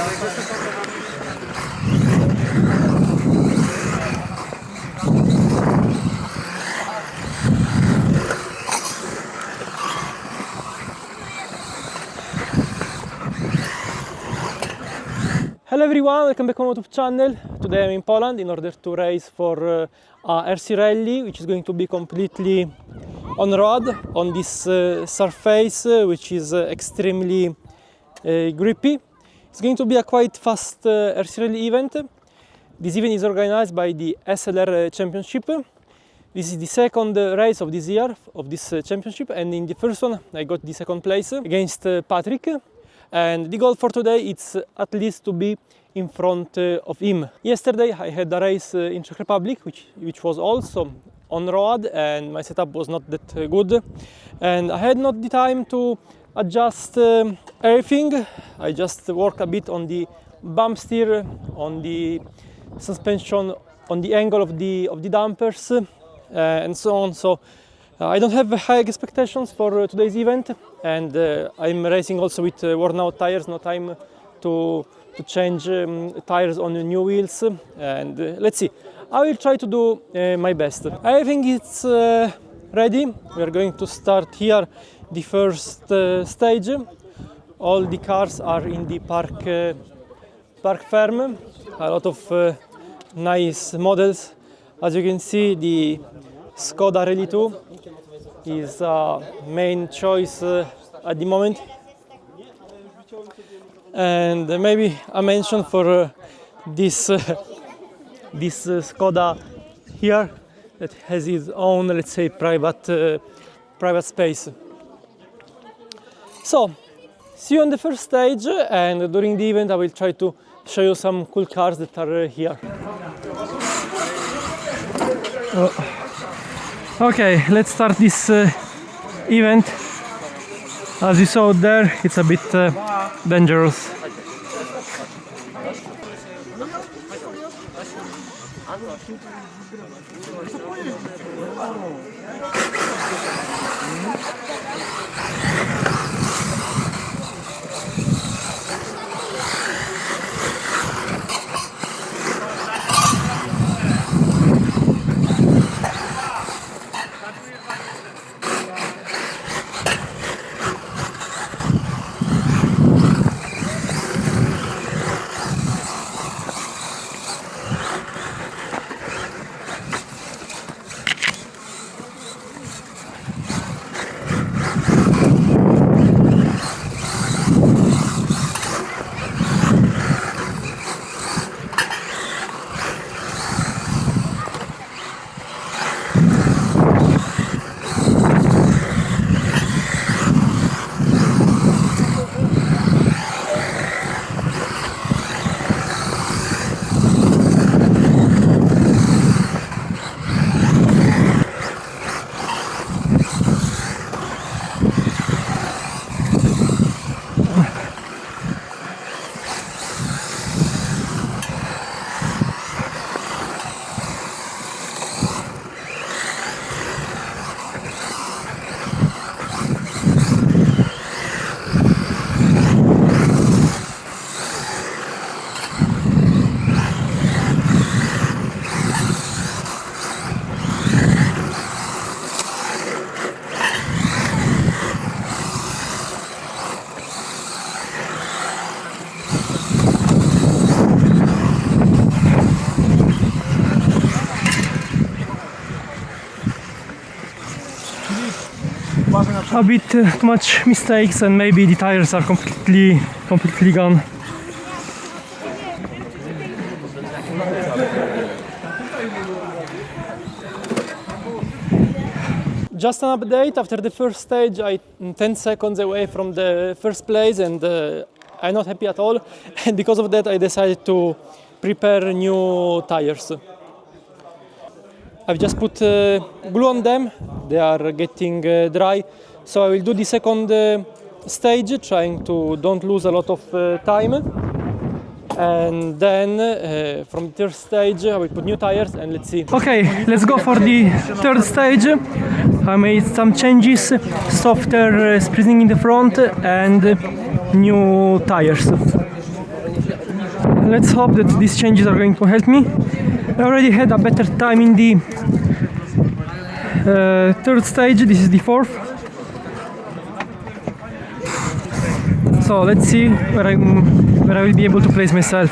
Hello everyone, welcome back on my YouTube channel. Today I'm in Poland in order to race for RC Rally, which is going to be completely on road on this surface, which is extremely grippy. It's going to be a quite fast RC Rally event. This event is organized by the SLR Championship. This is the second race of this year of this championship, and in the first one I got the second place against Patrick. And the goal for today is at least to be in front of him. Yesterday I had a race in Czech Republic, which was also on road, and my setup was not that good. And I had not the time to adjust everything. I just worked a bit on the bump steer, on the suspension, on the angle of the dampers, and so on. So I don't have high expectations for today's event, and I'm racing also with worn out tires, no time to change tires on new wheels, and let's see. I will try to do my best. I think it's ready. We are going to start here the first stage. All the cars are in the park firm. A lot of nice models. As you can see, the Skoda Rally 2 is main choice at the moment, and maybe a mention for this Skoda here that has its own, let's say, private space. So see you on the first stage, and during the event I will try to show you some cool cars that are here. Okay, let's start this event. As you saw there, it's a bit dangerous. A bit too much mistakes, and maybe the tires are completely gone. Just an update, after the first stage I'm 10 seconds away from the first place, and I'm not happy at all, and because of that I decided to prepare new tires. I've just put glue on them, they are getting dry, so I will do the second stage, trying to don't lose a lot of time, and then from the third stage I will put new tires, and let's see. Okay, let's go for the third stage. I made some changes, softer spring in the front and new tires. let's hope that these changes are going to help me. I already had a better time in the third stage, this is the fourth. So let's see where I will be able to place myself.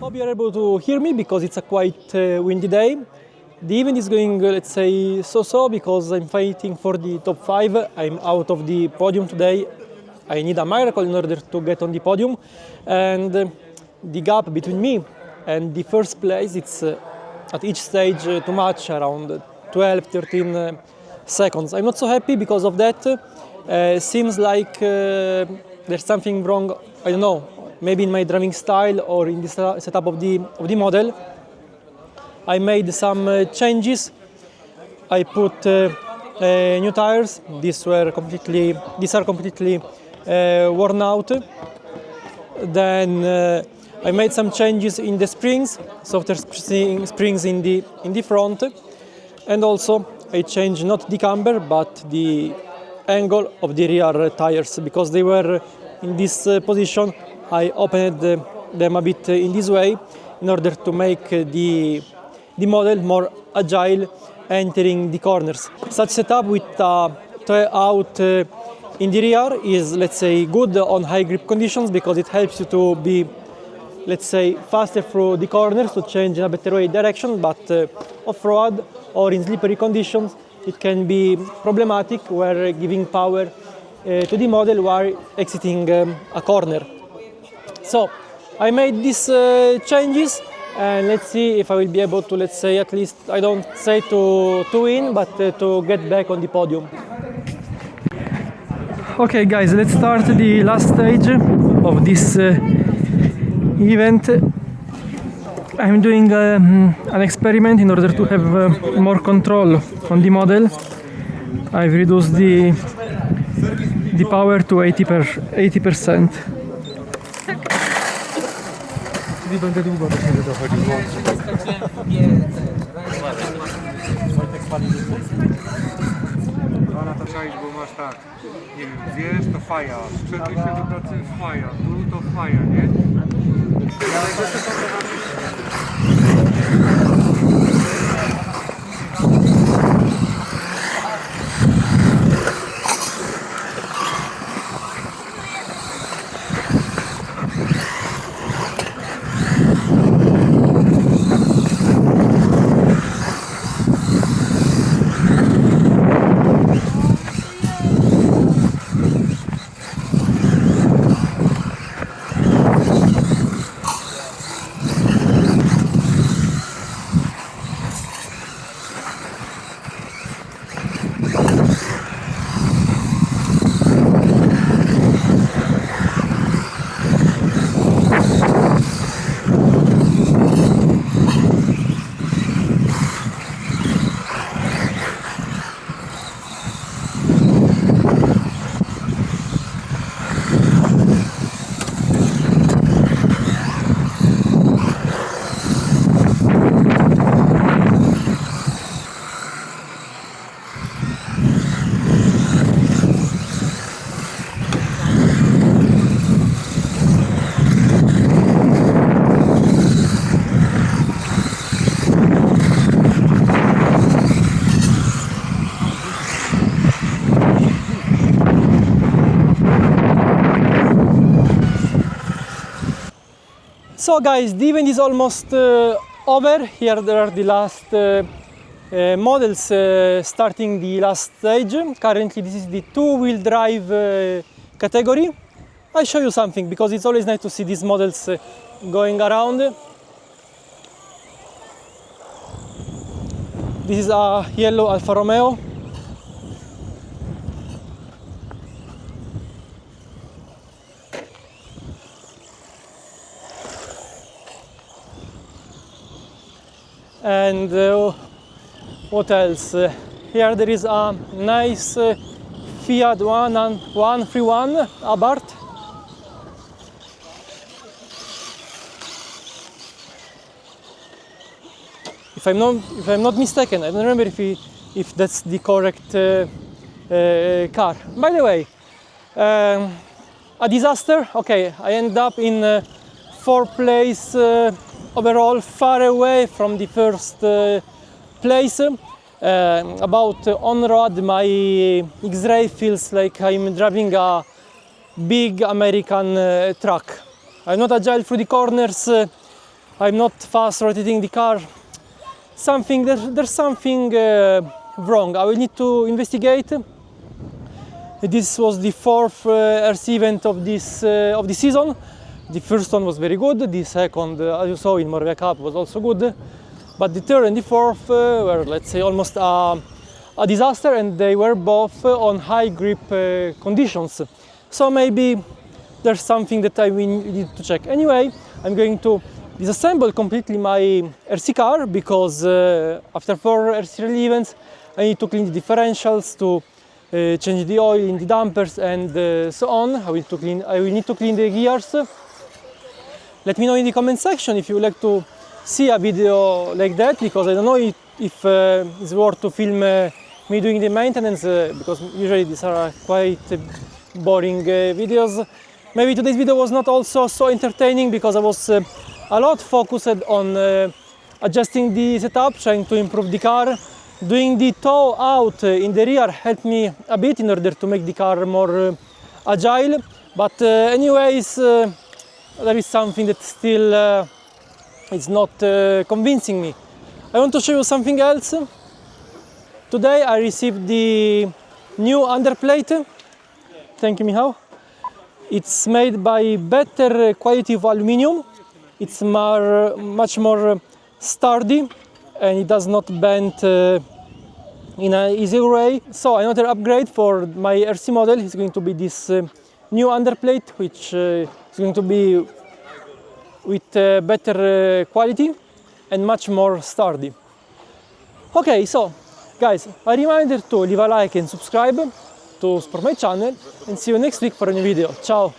Hope you are able to hear me because it's a quite windy day. The event is going, let's say, so-so because I'm fighting for the top 5. I'm out of the podium today. I need a miracle in order to get on the podium. And the gap between me and the first place, it's at each stage too much, around 12, 13 seconds. I'm not so happy because of that. Seems like there's something wrong, I don't know, maybe in my driving style or in the setup of the model. I made some changes. I put new tires. These are completely worn out. Then I made some changes in the springs, softer springs in the front, and also I changed not the camber but the angle of the rear tires because they were in this position. I opened them a bit in this way in order to make the model more agile entering the corners. Such setup with a toe out in the rear is, let's say, good on high grip conditions because it helps you to be, let's say, faster through the corners to change in a better way direction, but off-road or in slippery conditions it can be problematic where giving power to the model while exiting a corner. So I made these changes and let's see if I will be able to, let's say, at least, I don't say to win, but to get back on the podium. Okay guys, let's start the last stage of this event. I'm doing an experiment in order to have more control on the model. I've reduced the power to 80%. Będę długo do siebie dochodził, bo... Dwa lata szaić, bo masz tak, nie wiem, zjesz to faja, przyszedłeś się do pracy faja, tu to faja, nie? So guys, the event is almost over. Here there are the last models starting the last stage. Currently this is the two-wheel drive category. I'll show you something because it's always nice to see these models going around. This is a yellow Alfa Romeo. And what else? Here there is a nice Fiat 131 Abarth. If I'm not mistaken, I don't remember if that's the correct car. By the way, a disaster. Okay, I end up in fourth place overall, far away from the first place. About on-road, my X-Ray feels like I'm driving a big American truck. I'm not agile through the corners. I'm not fast rotating the car. There's something wrong. I will need to investigate. This was the fourth RC event of the season. The first one was very good. The second, as you saw in Morvia Cup, was also good. But the third and the fourth were, let's say, almost a disaster, and they were both on high grip conditions. So maybe there's something that I will need to check. Anyway, I'm going to disassemble completely my RC car because after 4 RC rally events I need to clean the differentials, to change the oil in the dampers and so on. I will need to clean the gears. Let me know in the comment section if you would like to see a video like that, because I don't know if it's worth to film me doing the maintenance, because usually these are quite boring videos. Maybe today's video was not also so entertaining because I was a lot focused on adjusting the setup, trying to improve the car. Doing the tow out in the rear helped me a bit in order to make the car more agile. But anyways, there is something that still is not convincing me. I want to show you something else. Today I received the new underplate. Thank you, Michał. It's made by better quality of aluminium. It's much more sturdy and it does not bend in an easy way. So another upgrade for my RC model is going to be this new underplate, which is going to be with better quality and much more sturdy. Okay, so guys, a reminder to leave a like and subscribe to support my channel, and see you next week for a new video. Ciao!